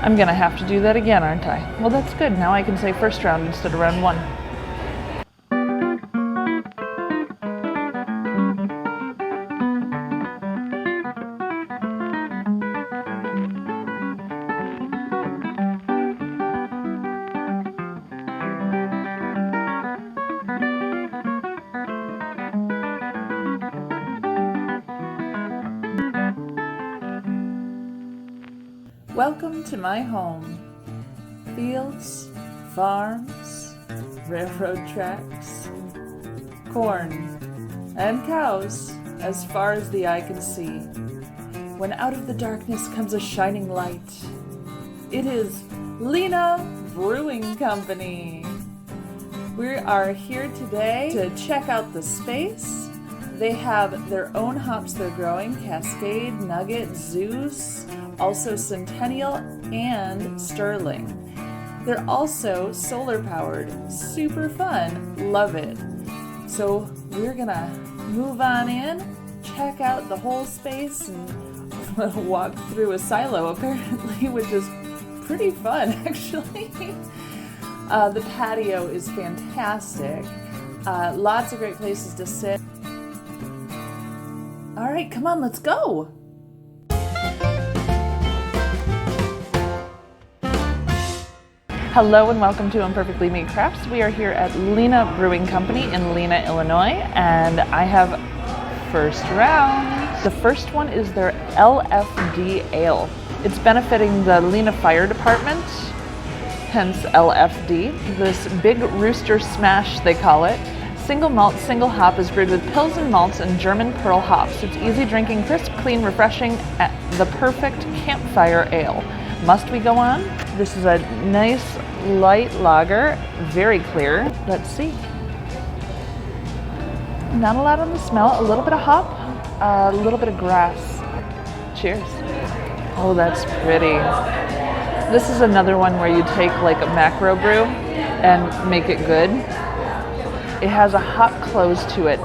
I'm gonna have to do that again, aren't I? Well, that's good. Now I can say first round instead of round 1. Welcome to my home. Fields, farms, railroad tracks, corn, and cows as far as the eye can see. When out of the darkness comes a shining light, it is Lena Brewing Company. We are here today to check out the space. They have their own hops they're growing: Cascade, Nugget, Zeus, also Centennial, and Sterling. They're also solar powered. Super fun. Love it. So we're gonna move on in, check out the whole space, and walk through a silo apparently, which is pretty fun actually. The patio is fantastic. Lots of great places to sit. All right, come on, let's go. Hello and welcome to Imperfectly Made Crafts. We are here at Lena Brewing Company in Lena, Illinois, and I have first round. The first one is their LFD Ale. It's benefiting the Lena Fire Department, hence LFD. This Big Rooster Smash, they call it. Single malt, single hop is brewed with Pilsen malts and German Pearl hops. It's easy drinking, crisp, clean, refreshing, the perfect campfire ale. Must we go on? This is a nice light lager, very clear. Let's see. Not a lot on the smell, a little bit of hop, a little bit of grass. Cheers. Oh, that's pretty. This is another one where you take like a macro brew and make it good. It has a hop close to it,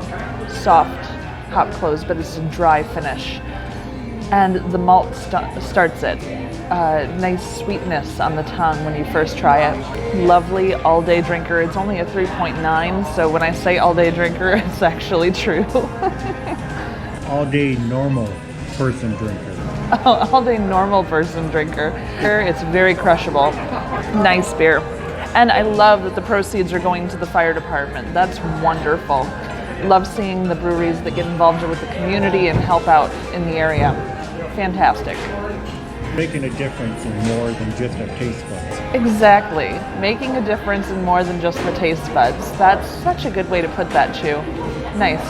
soft hop close, but it's a dry finish. And the malt starts it. Nice sweetness on the tongue when you first try it. Lovely all-day drinker. It's only a 3.9, so when I say all-day drinker, it's actually true. All-day normal person drinker. Oh, all-day normal person drinker. It's very crushable. Nice beer. And I love that the proceeds are going to the fire department. That's wonderful. Love seeing the breweries that get involved with the community and help out in the area. Fantastic. Making a difference in more than just our taste buds. Exactly. Making a difference in more than just the taste buds. That's such a good way to put that, Chew. Nice.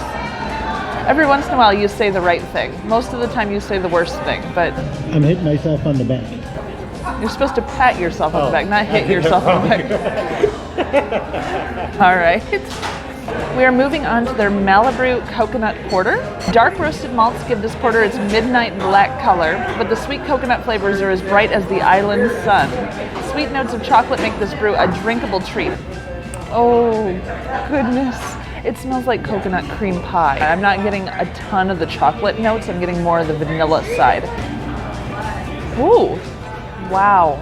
Every once in a while you say the right thing. Most of the time you say the worst thing, but... I'm hitting myself on the back. You're supposed to pat yourself on the back, not hit yourself on the back. All right. We are moving on to their Malibu Coconut Porter. Dark roasted malts give this porter its midnight black color, but the sweet coconut flavors are as bright as the island sun. Sweet notes of chocolate make this brew a drinkable treat. Oh, goodness. It smells like coconut cream pie. I'm not getting a ton of the chocolate notes, I'm getting more of the vanilla side. Ooh, wow.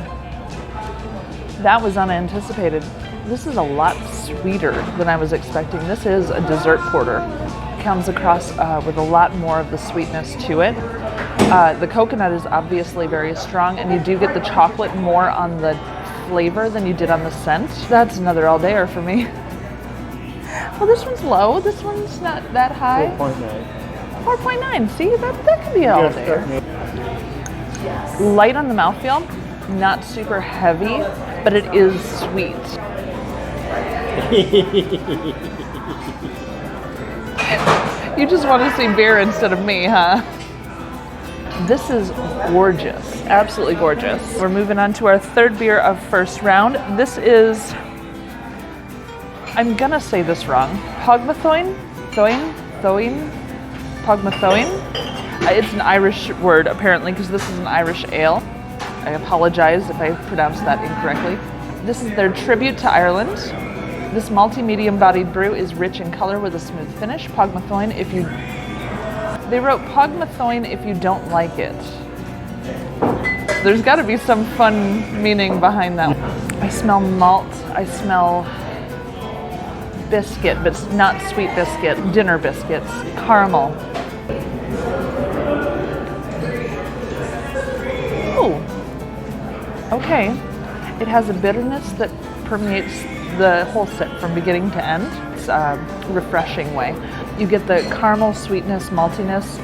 That was unanticipated. This is a lot sweeter than I was expecting. This is a dessert porter. Comes across with a lot more of the sweetness to it. The coconut is obviously very strong, and you do get the chocolate more on the flavor than you did on the scent. That's another all-dayer for me. Well, this one's low. This one's not that high. 4.9. 4.9. See, that could be an all-dayer. Light on the mouthfeel, not super heavy, but it is sweet. You just want to see beer instead of me, huh? This is gorgeous, absolutely gorgeous. We're moving on to our third beer of first round. This is, I'm gonna say this wrong, Pogmathoin? Pogmathoin? It's an Irish word apparently, because this is an Irish ale. I apologize if I pronounced that incorrectly. This is their tribute to Ireland. This malty medium-bodied brew is rich in color with a smooth finish. Pogmathoin if you... They wrote Pogmathoin if you don't like it. There's got to be some fun meaning behind that. I smell malt. I smell biscuit, but not sweet biscuit, dinner biscuits, caramel. Ooh, okay. It has a bitterness that permeates the whole sip from beginning to end. It's a refreshing way. You get the caramel sweetness, maltiness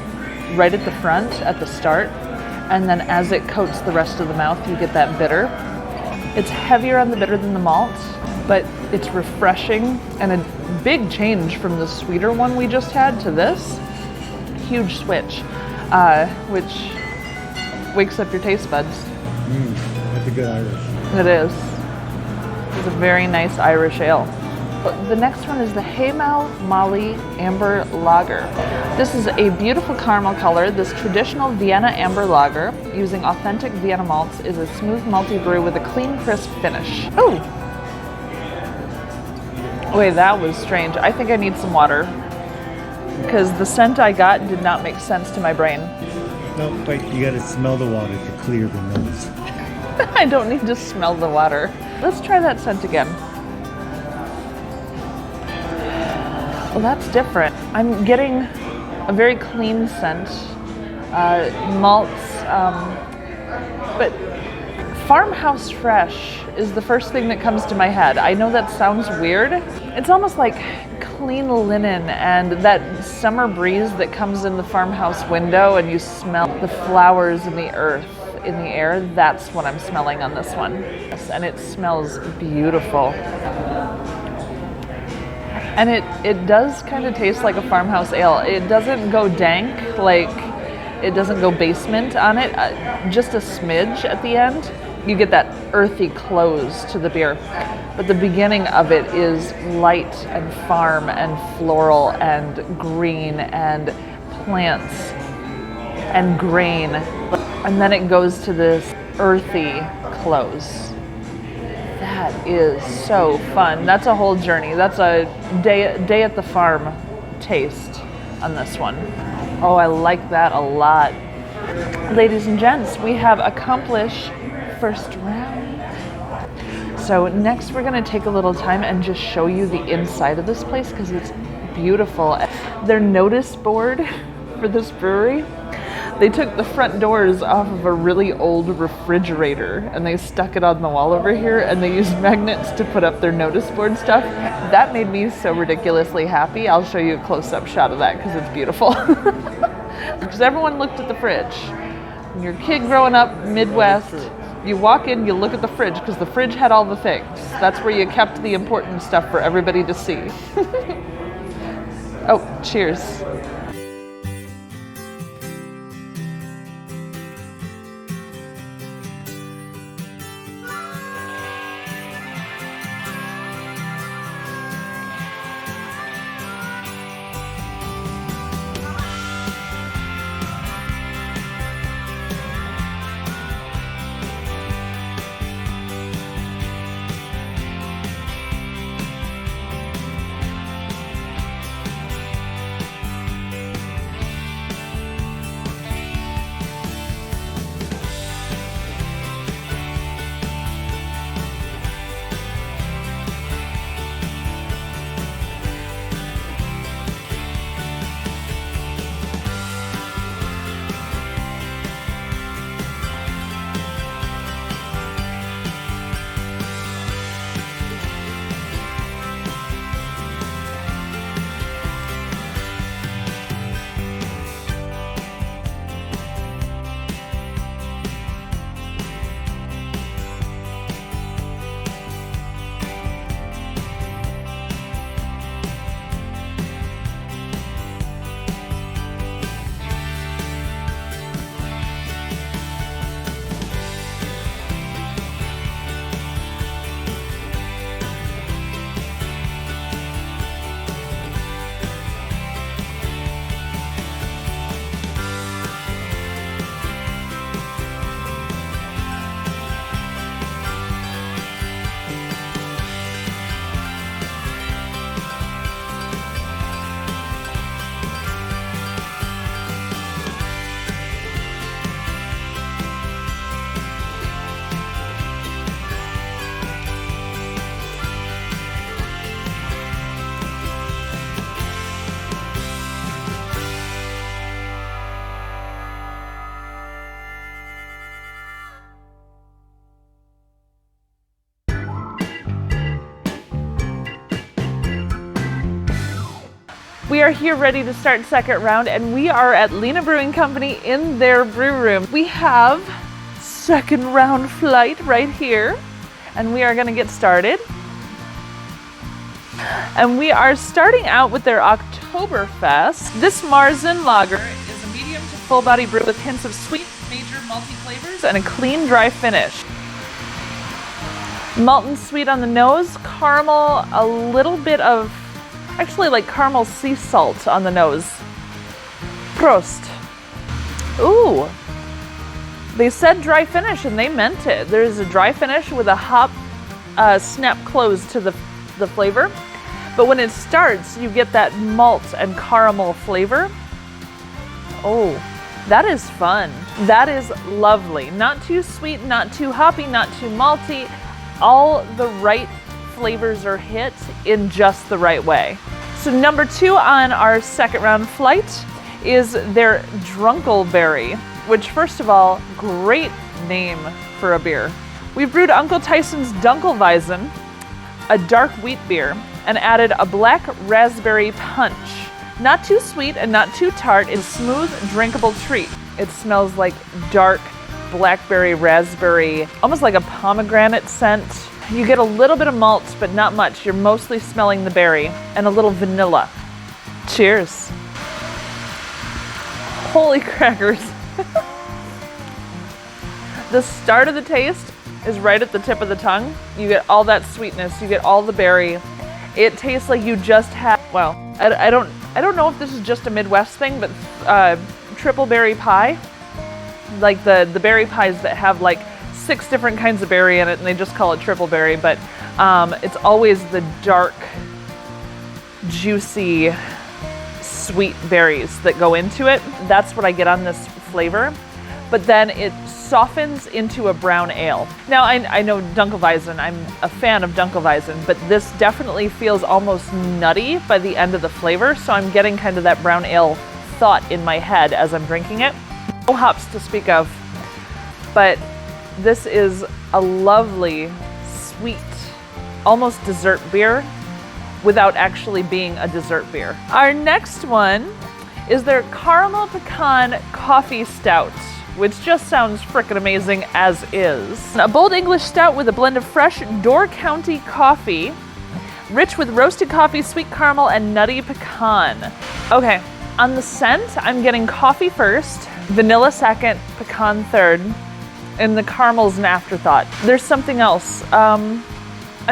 right at the front, at the start, and then as it coats the rest of the mouth, you get that bitter. It's heavier on the bitter than the malt, but it's refreshing and a big change from the sweeter one we just had to this. Huge switch, which wakes up your taste buds. That's a good Irish. It is. It's a very nice Irish ale. The next one is the Haymal Molly Amber Lager. This is a beautiful caramel color. This traditional Vienna Amber Lager, using authentic Vienna malts, is a smooth malty brew with a clean, crisp finish. Oh! Wait, that was strange. I think I need some water, because the scent I got did not make sense to my brain. No, wait, you gotta smell the water to clear the nose. I don't need to smell the water. Let's try that scent again. Well, that's different. I'm getting a very clean scent, malts, but farmhouse fresh is the first thing that comes to my head. I know that sounds weird. It's almost like clean linen and that summer breeze that comes in the farmhouse window and you smell the flowers and the earth in the air. That's what I'm smelling on this one. And it smells beautiful. And it does kind of taste like a farmhouse ale. It doesn't go dank, like it doesn't go basement on it, just a smidge at the end. You get that earthy close to the beer. But the beginning of it is light and farm and floral and green and plants and grain. And then it goes to this earthy close. That is so fun. That's a whole journey. That's a day at the farm taste on this one. Oh, I like that a lot. Ladies and gents, we have accomplished first round. So next we're gonna take a little time and just show you the inside of this place because it's beautiful. Their notice board for this brewery, they took the front doors off of a really old refrigerator and they stuck it on the wall over here and they used magnets to put up their notice board stuff. That made me so ridiculously happy. I'll show you a close-up shot of that because it's beautiful. Because everyone looked at the fridge. When you're a kid growing up Midwest, you walk in, you look at the fridge because the fridge had all the things. That's where you kept the important stuff for everybody to see. Oh, cheers. We are here ready to start second round, and we are at Lena Brewing Company in their brew room. We have second round flight right here, and we are going to get started. And we are starting out with their Oktoberfest. This Marzen lager is a medium to full body brew with hints of sweet, major malty flavors and a clean, dry finish. Malt and sweet on the nose, caramel, a little bit of, actually like caramel sea salt on the nose. Prost. Ooh. They said dry finish and they meant it. There's a dry finish with a hop snap close to the flavor. But when it starts, you get that malt and caramel flavor. Oh, that is fun. That is lovely. Not too sweet, not too hoppy, not too malty. All the right flavors are hit in just the right way. So number 2 on our second round flight is their Drunkelberry, which first of all, great name for a beer. We've brewed Uncle Tyson's Dunkelweizen, a dark wheat beer, and added a black raspberry punch. Not too sweet and not too tart, it's a smooth, drinkable treat. It smells like dark blackberry, raspberry, almost like a pomegranate scent. You get a little bit of malt, but not much. You're mostly smelling the berry and a little vanilla. Cheers. Holy crackers. The start of the taste is right at the tip of the tongue. You get all that sweetness, you get all the berry. It tastes like you just had, well, I don't know if this is just a Midwest thing, but triple berry pie. Like the berry pies that have like 6 different kinds of berry in it and they just call it triple berry, but it's always the dark, juicy, sweet berries that go into it. That's what I get on this flavor. But then it softens into a brown ale. Now I know Dunkelweizen, I'm a fan of Dunkelweizen, but this definitely feels almost nutty by the end of the flavor, so I'm getting kind of that brown ale thought in my head as I'm drinking it. No hops to speak of, but this is a lovely, sweet, almost dessert beer without actually being a dessert beer. Our next one is their Caramel Pecan Coffee Stout, which just sounds frickin' amazing as is. A bold English stout with a blend of fresh Door County coffee, rich with roasted coffee, sweet caramel, and nutty pecan. Okay, on the scent, I'm getting coffee first, vanilla second, pecan third, and the caramel's an afterthought. There's something else. I'm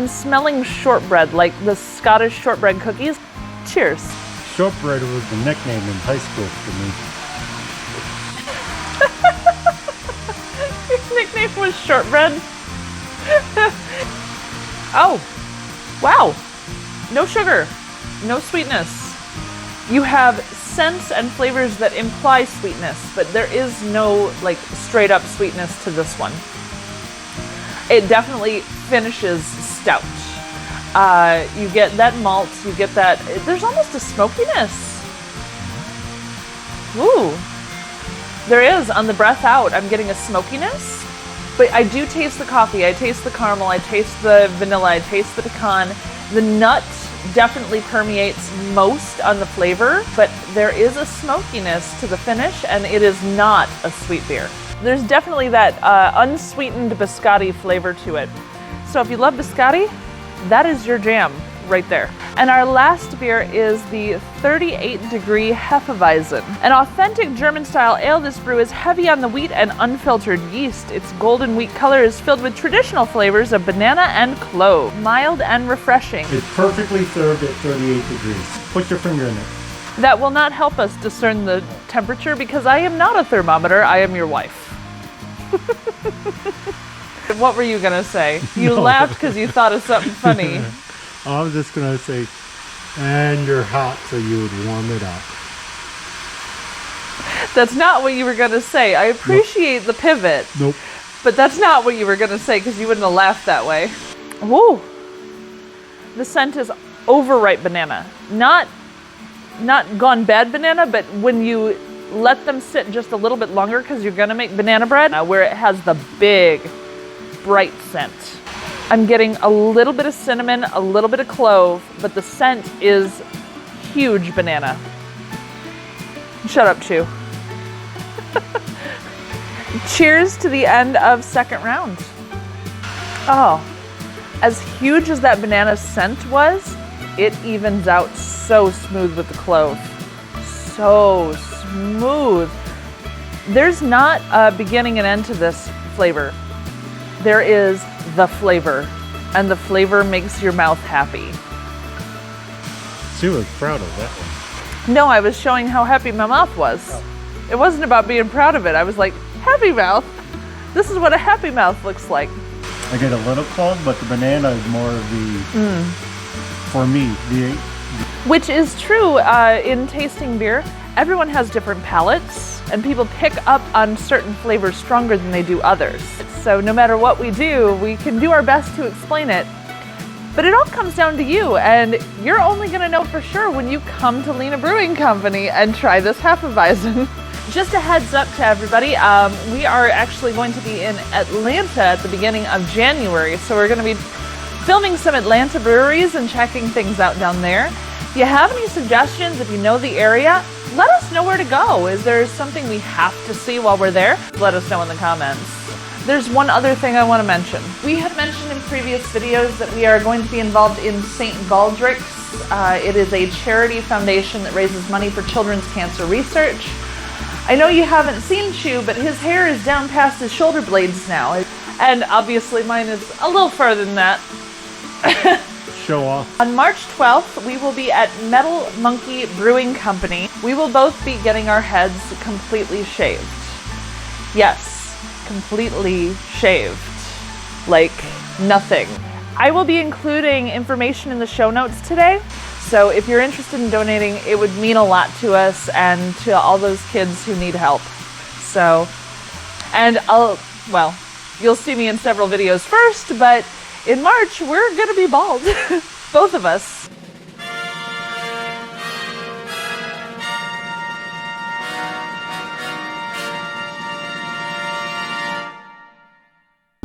smelling shortbread, like the Scottish shortbread cookies. Cheers. Shortbread was the nickname in high school for me. Your nickname was shortbread? Oh, wow. No sugar, no sweetness. You have scents and flavors that imply sweetness, but there is no like straight up sweetness to this one. It definitely finishes stout. You get that malt, you get that, there's almost a smokiness. Ooh. There is, on the breath out, I'm getting a smokiness, but I do taste the coffee, I taste the caramel, I taste the vanilla, I taste the pecan. The nut definitely permeates most on the flavor, but there is a smokiness to the finish, and it is not a sweet beer. There's definitely that unsweetened biscotti flavor to it. So if you love biscotti, that is your jam right there. And our last beer is the 38-degree Hefeweizen. An authentic German-style ale, this brew is heavy on the wheat and unfiltered yeast. Its golden wheat color is filled with traditional flavors of banana and clove. Mild and refreshing. It's perfectly served at 38 degrees. Put your finger in it. That will not help us discern the temperature because I am not a thermometer, I am your wife. What were you gonna say? You laughed because you thought of something funny. I was just gonna say, and you're hot, so you would warm it up. That's not what you were gonna say. I appreciate the pivot. Nope. But that's not what you were gonna say because you wouldn't have laughed that way. Woo! The scent is overripe banana. Not gone bad banana, but when you let them sit just a little bit longer because you're gonna make banana bread, where it has the big, bright scent. I'm getting a little bit of cinnamon, a little bit of clove, but the scent is huge banana. Shut up, Chew. Cheers to the end of second round. Oh, as huge as that banana scent was, it evens out so smooth with the clove. So smooth. There's not a beginning and end to this flavor. There is the flavor, and the flavor makes your mouth happy. She was proud of that one. No, I was showing how happy my mouth was. Oh. It wasn't about being proud of it. I was like, happy mouth. This is what a happy mouth looks like. I get a little clove, but the banana is more of the, for me, Which is true in tasting beer. Everyone has different palates, and people pick up on certain flavors stronger than they do others. So no matter what we do, we can do our best to explain it. But it all comes down to you, and you're only gonna know for sure when you come to Lena Brewing Company and try this Hefeweizen. Just a heads up to everybody, we are actually going to be in Atlanta at the beginning of January, so we're gonna be filming some Atlanta breweries and checking things out down there. If you have any suggestions, if you know the area, let us know where to go. Is there something we have to see while we're there? Let us know in the comments. There's one other thing I want to mention. We had mentioned in previous videos that we are going to be involved in St. Baldrick's. It is a charity foundation that raises money for children's cancer research. I know you haven't seen Chew, but his hair is down past his shoulder blades now. And obviously mine is a little further than that. show off. On March 12th, we will be at Metal Monkey Brewing Company. We will both be getting our heads completely shaved. Yes, completely shaved. Like nothing. I will be including information in the show notes today. So if you're interested in donating, it would mean a lot to us and to all those kids who need help. So, and well, you'll see me in several videos first, but in March, we're gonna be bald. Both of us.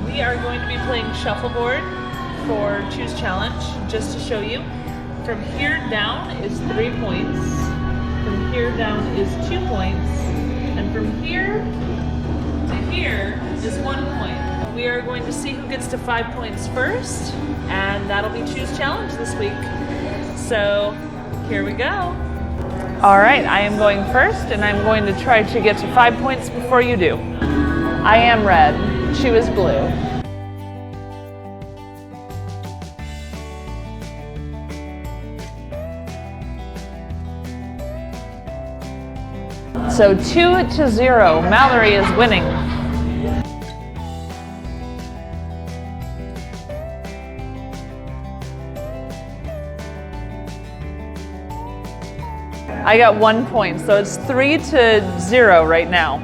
We are going to be playing shuffleboard for Choose Challenge, just to show you. From here down is 3 points, from here down is 2 points, and from here to here is 1 point. We are going to see who gets to 5 points first, and that'll be Choose Challenge this week. So here we go. All right, I am going first, and I'm going to try to get to 5 points before you do. I am red, Chew is blue. So 2-0, Mallory is winning. I got 1 point, so it's 3-0 right now.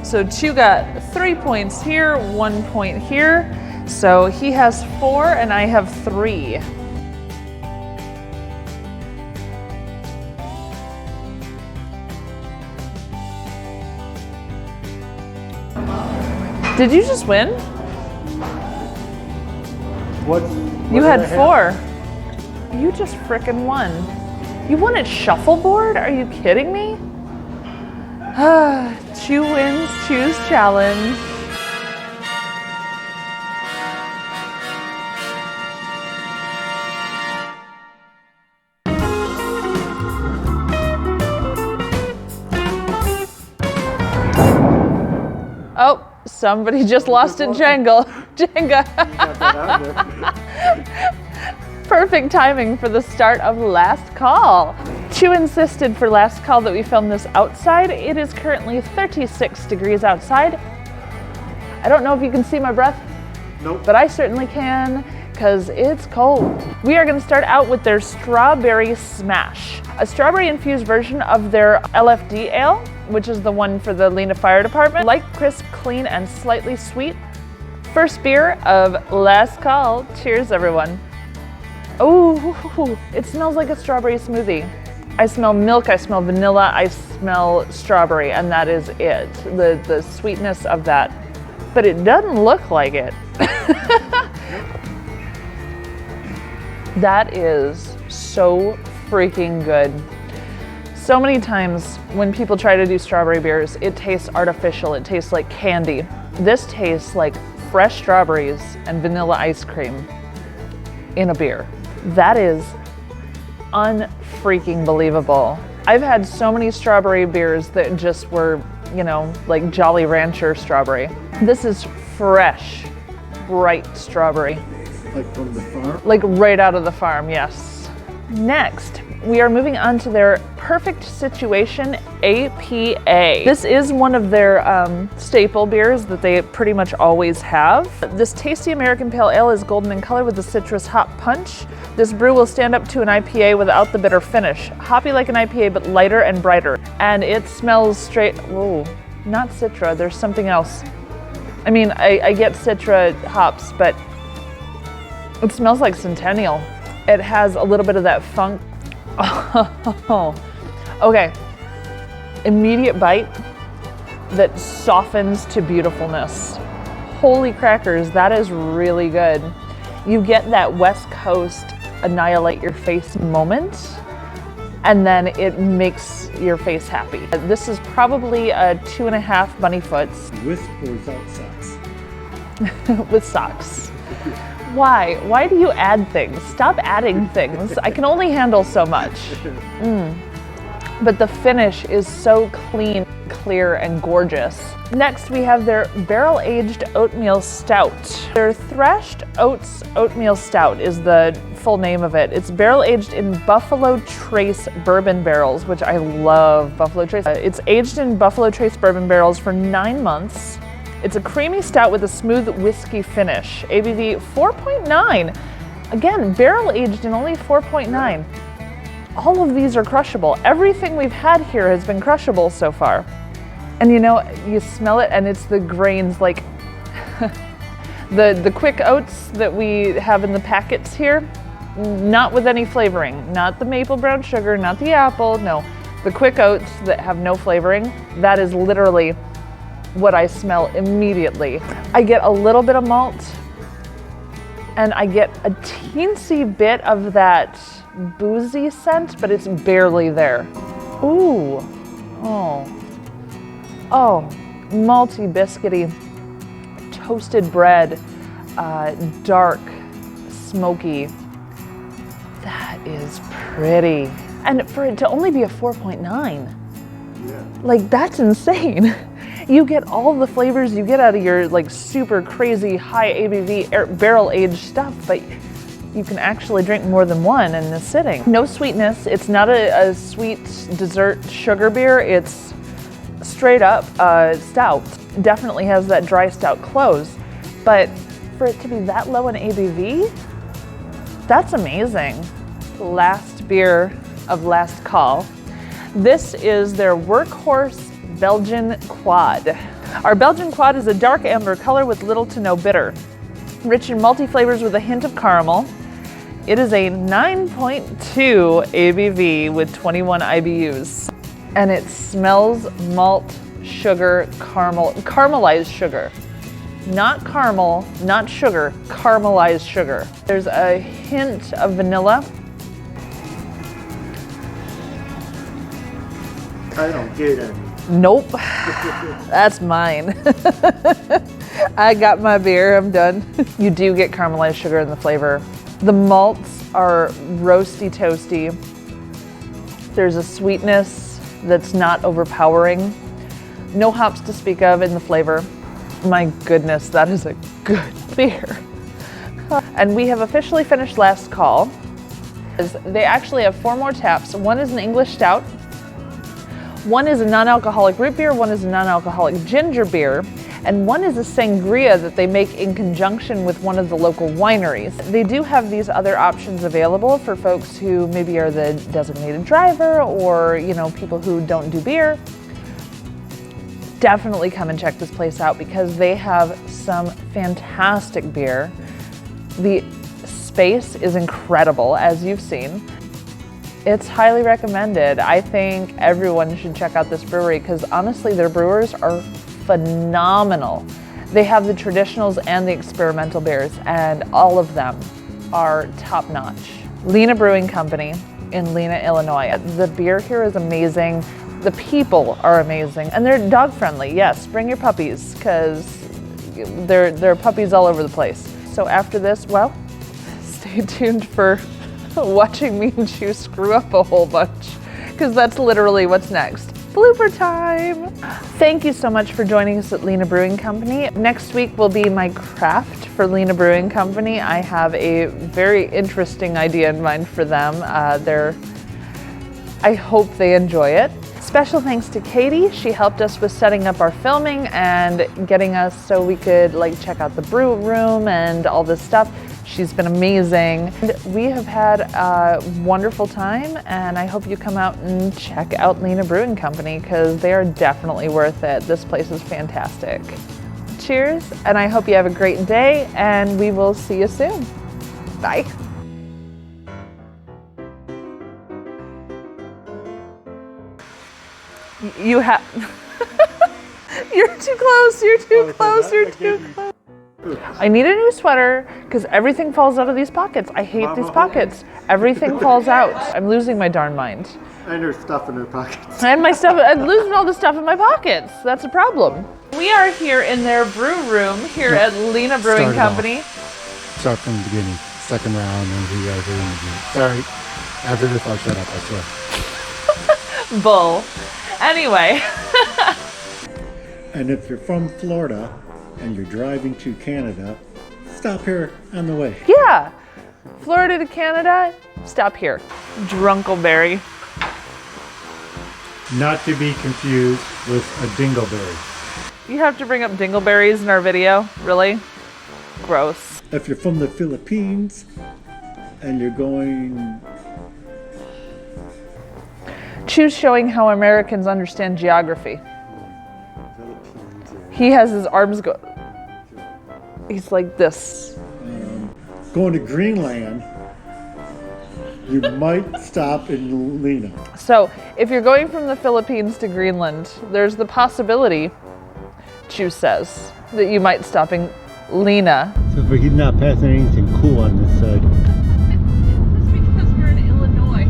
So Chew got 3 points here, 1 point here. So he has 4 and I have 3. Did you just win? What You had 4. You just frickin' won. You won at shuffleboard? Are you kidding me? Chew wins Choose Challenge. Oh, somebody just lost at Jenga. Perfect timing for the start of last call. Chew insisted for last call that we film this outside. It is currently 36 degrees outside. I don't know if you can see my breath, Nope. but I certainly can, because it's cold. We are going to start out with their Strawberry Smash, a strawberry infused version of their LFD ale, which is the one for the Lena Fire Department. Light, crisp, clean, and slightly sweet. First beer of last call. Cheers, everyone. Oh, it smells like a strawberry smoothie. I smell milk, I smell vanilla, I smell strawberry, and that is it. The sweetness of that. But it doesn't look like it. That is so freaking good. So many times when people try to do strawberry beers, it tastes artificial, it tastes like candy. This tastes like fresh strawberries and vanilla ice cream in a beer. That is unfreaking believable. I've had so many strawberry beers that just were, you know, like Jolly Rancher strawberry. This is fresh, bright strawberry. Like from the farm? Like right out of the farm, yes. Next, we are moving on to their Perfect Situation APA. This is one of their staple beers that they pretty much always have. This tasty American Pale Ale is golden in color with a citrus hop punch. This brew will stand up to an IPA without the bitter finish. Hoppy like an IPA, but lighter and brighter. And it smells straight, whoa, not Citra, there's something else. I mean, I get Citra hops, but it smells like Centennial. It has a little bit of that funk. Oh, okay. Immediate bite that softens to beautifulness. Holy crackers, that is really good. You get that West Coast annihilate your face moment, and then it makes your face happy. This is probably a 2.5 bunny foots. With or without socks? With socks. Why? Why do you add things? Stop adding things. I can only handle so much. But the finish is so clean, clear, and gorgeous. Next, we have their barrel-aged oatmeal stout. Their Threshed Oats Oatmeal Stout is the full name of it. It's barrel-aged in Buffalo Trace bourbon barrels, which I love Buffalo Trace. It's aged in Buffalo Trace bourbon barrels for 9 months. It's a creamy stout with a smooth whiskey finish. ABV 4.9. Again, barrel aged in only 4.9. All of these are crushable. Everything we've had here has been crushable so far. And you know, you smell it and it's the grains, like the quick oats that we have in the packets here, not with any flavoring. Not the maple brown sugar, not the apple, no. The quick oats that have no flavoring, that is literally what I smell immediately. I get a little bit of malt and I get a teensy bit of that boozy scent, but it's barely there. Ooh, oh, malty, biscuity, toasted bread, dark, smoky. That is pretty. And for it to only be a 4.9, like that's insane. You get all the flavors you get out of your like super crazy high ABV barrel aged stuff, but you can actually drink more than one in this sitting. No sweetness. It's not a sweet dessert sugar beer. It's straight up stout. Definitely has that dry stout close, but for it to be that low in ABV, that's amazing. Last beer of last call. This is their Workhorse Belgian Quad. Our Belgian Quad is a dark amber color with little to no bitter. Rich in malty flavors with a hint of caramel. It is a 9.2 ABV with 21 IBUs. And it smells malt, sugar, caramel, caramelized sugar. Not caramel, not sugar, caramelized sugar. There's a hint of vanilla. I don't get any. Nope, that's mine. I got my beer, I'm done. You do get caramelized sugar in the flavor. The malts are roasty toasty. There's a sweetness that's not overpowering. No hops to speak of in the flavor. My goodness, that is a good beer. And we have officially finished last call. They actually have 4 more taps. One is an English stout. One is a non-alcoholic root beer, one is a non-alcoholic ginger beer, and one is a sangria that they make in conjunction with one of the local wineries. They do have these other options available for folks who maybe are the designated driver or, you know, people who don't do beer. Definitely come and check this place out because they have some fantastic beer. The space is incredible, as you've seen. It's highly recommended. I think everyone should check out this brewery because honestly, their brewers are phenomenal. They have the traditionals and the experimental beers, and all of them are top notch. Lena Brewing Company in Lena, Illinois. The beer here is amazing. The people are amazing, and they're dog friendly. Yes, bring your puppies because there are puppies all over the place. So after this, well, stay tuned for watching me and you screw up a whole bunch because that's literally what's next. Blooper time! Thank you so much for joining us at Lena Brewing Company. Next week will be my craft for Lena Brewing Company. I have a very interesting idea in mind for them. I hope they enjoy it. Special thanks to Katie. She helped us with setting up our filming and getting us so we could check out the brew room and all this stuff. She's been amazing. We have had a wonderful time, and I hope you come out and check out Lena Brewing Company because they are definitely worth it. This place is fantastic. Cheers, and I hope you have a great day, and we will see you soon. Bye. You have... You're too close, you're too close, you're too close. I need a new sweater because everything falls out of these pockets. I hate these pockets. Everything falls out. I'm losing my darn mind. And there's stuff in her pockets. And my stuff, I'm losing all the stuff in my pockets. That's a problem. We are here in their brew room here at Lena Brewing Company. Start from the beginning. Second round, and you guys are in again. Sorry. After this, I'll shut up, I swear. Bull. Anyway. And if you're from Florida and you're driving to Canada, stop here on the way. Yeah. Florida to Canada, stop here. Drunkleberry. Not to be confused with a dingleberry. You have to bring up dingleberries in our video? Really? Gross. If you're from the Philippines and you're going... Choose showing how Americans understand geography. He has his arms go. He's like this. Going to Greenland, you might stop in Lena. So, if you're going from the Philippines to Greenland, there's the possibility, Chu says, that you might stop in Lena. So if he's not passing anything cool on this side. It's because we're in Illinois.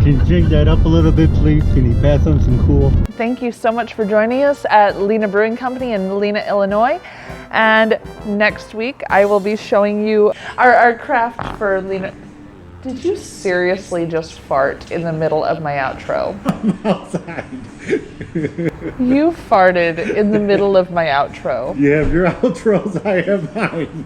Can you change that up a little bit, please? Can you pass on some cool? Thank you so much for joining us at Lena Brewing Company in Lena, Illinois. And next week, I will be showing you our craft for Lena. Did you seriously just fart in the middle of my outro? I'm outside. You farted in the middle of my outro. You have your outros, I have mine.